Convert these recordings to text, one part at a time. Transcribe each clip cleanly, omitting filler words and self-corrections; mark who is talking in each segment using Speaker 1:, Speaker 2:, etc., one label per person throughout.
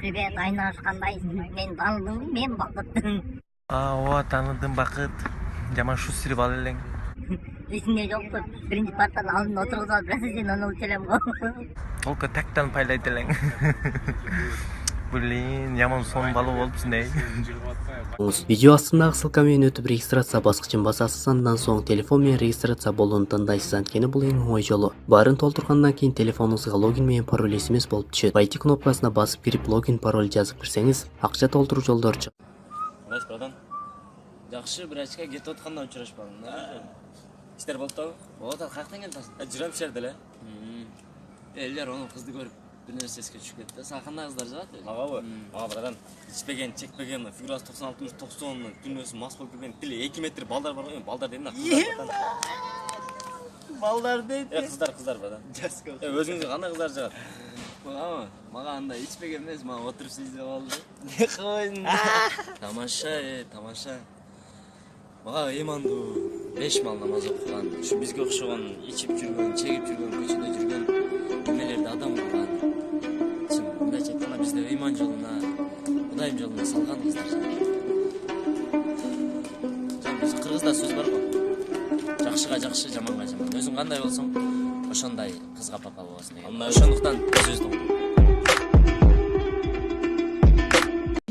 Speaker 1: Привет, Айнаш, кандай? Мен таныдың, мен Бакыттың.
Speaker 2: Ооба, таныдым Бакыт. Жаман шу сирип ал элең.
Speaker 1: Эсимде жокпу. Биринчи партанын алдына отургузуп алып, бир сен аны учелем го.
Speaker 2: Толку тактан пайлайт элең. Блин, жаман сонун балуу болупсуң эй.
Speaker 3: Видео астындагы ссылка менен өтүп регистрация баскычын басасыз, андан соң телефон менен регистрация болууну тандайсыз. Анткени бул эң оңой жолу. Баарын толтургандан кийин телефонуңузга логин менен пароль смс болуп түшөт. Войти кнопкасына басып кирип логин пароль жазып кирсеңиз, акча толтуруу жолдору чыгат.
Speaker 4: Рас, братан. Жакшы бир ачка кетип аткандан учурашпадым. Иштер болуп атабы? Болуп атат, каяктан келдиң? Жүрөм шерде эле. Элдер onu кызды көрүп бир нерсе эске түшүп кетти. Сага кандай кыздар жагат? Агабы? Ага, братан. Ичпеген, чекпеген, фигурасы 96-90 күнөөсү мас болуп келген, тили 2 метр балдар бар го, балдар дейм да.
Speaker 2: Балдар дейт.
Speaker 4: Кыздар, братан. Өзүңүзгө кандай кыздар жагат? Мага андай ичпеген эмес, мага отуруп изеп алды.
Speaker 2: Не кылайын?
Speaker 4: Тамаша. Мага имандуу 5 мал намаз окуган, ушу бизге окшогон, ичип жүргөн, чегип жүргөн, көчөдө жүргөн эмелерди адам кылган. Чын, мындайча айтканда бизде ыйман жолуна, Кудайым жолуна салган кыздар. Биз кыргызда сөз бар го. Жакшыга жакшы, жаманга жаман. Өзүң кандай болсоң, ошондой кызга папа болосуң деген. Ошондуктан сөздүң.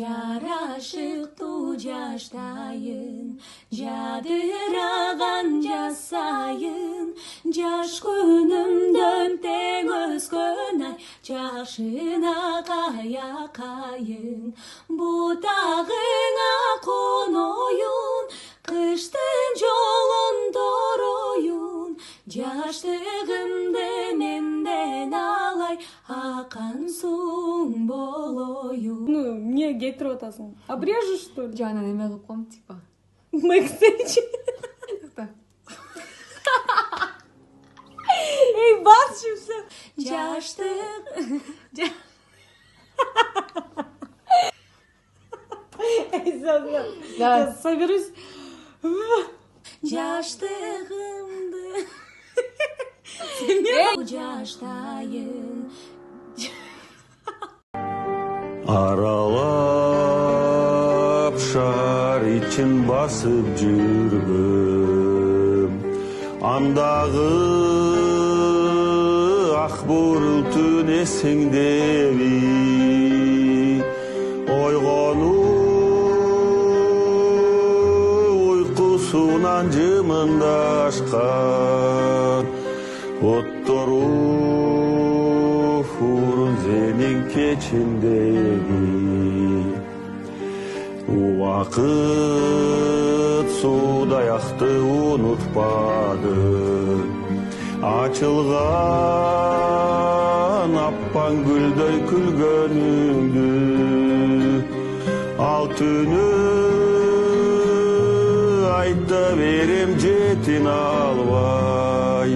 Speaker 5: Жарашыктуу жаштайын, жадыраган жасайын, жаш күнүмдөн тең өскөн ай, жакшына каякайын, бутагыңа коноюн, кыштын жолун тороюн, жаштыгымды менден алай, акан суң болоюн.
Speaker 6: Ну, мне гейтер атасың. Обрежешь, что ли?
Speaker 7: Жаңа неме кылып коем, типа.
Speaker 6: Мэксенчи. Эй, бас все.
Speaker 5: Жаштык.
Speaker 6: Эй, соберусь.
Speaker 5: Жаштыгымды. Жаштайын.
Speaker 8: Аралап шар ичин басып жүргөм, андагы ак бурултун эсиңдеби, ойгонуу уйкусунан жымындашкан оттору Фурунзенин кечиндеги, убакыт суудай акты унутпады, ачылган аппан гүлдөй күлгөнүңдү, ал түнү айта берем жетин албай,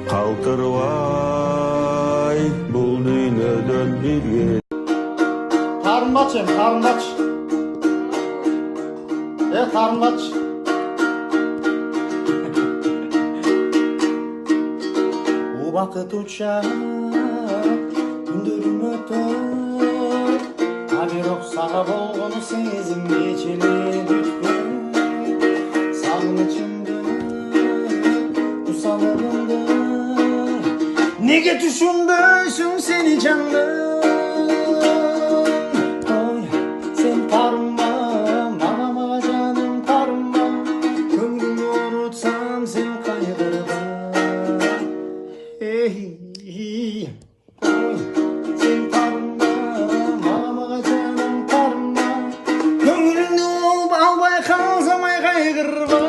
Speaker 8: калтырбай бул дүйнөдөн бирге.
Speaker 9: Карынбач эми, карынбач. Карынбач. Убакыт учат, күндөрүм өтөт, а бирок сага болгон сезим кечиле бүткөн. Сагынычымды, усалыгымды, неге түшүнбөйсүң сени жандым? Ой, сен тарынба, мага жаным тарынба, көңүлүмдү урутсам сен кайгырба. Эй, ой, сен тарынба, мага жаным тарынба, көңүлүмдү албай калсам ай кайгырба.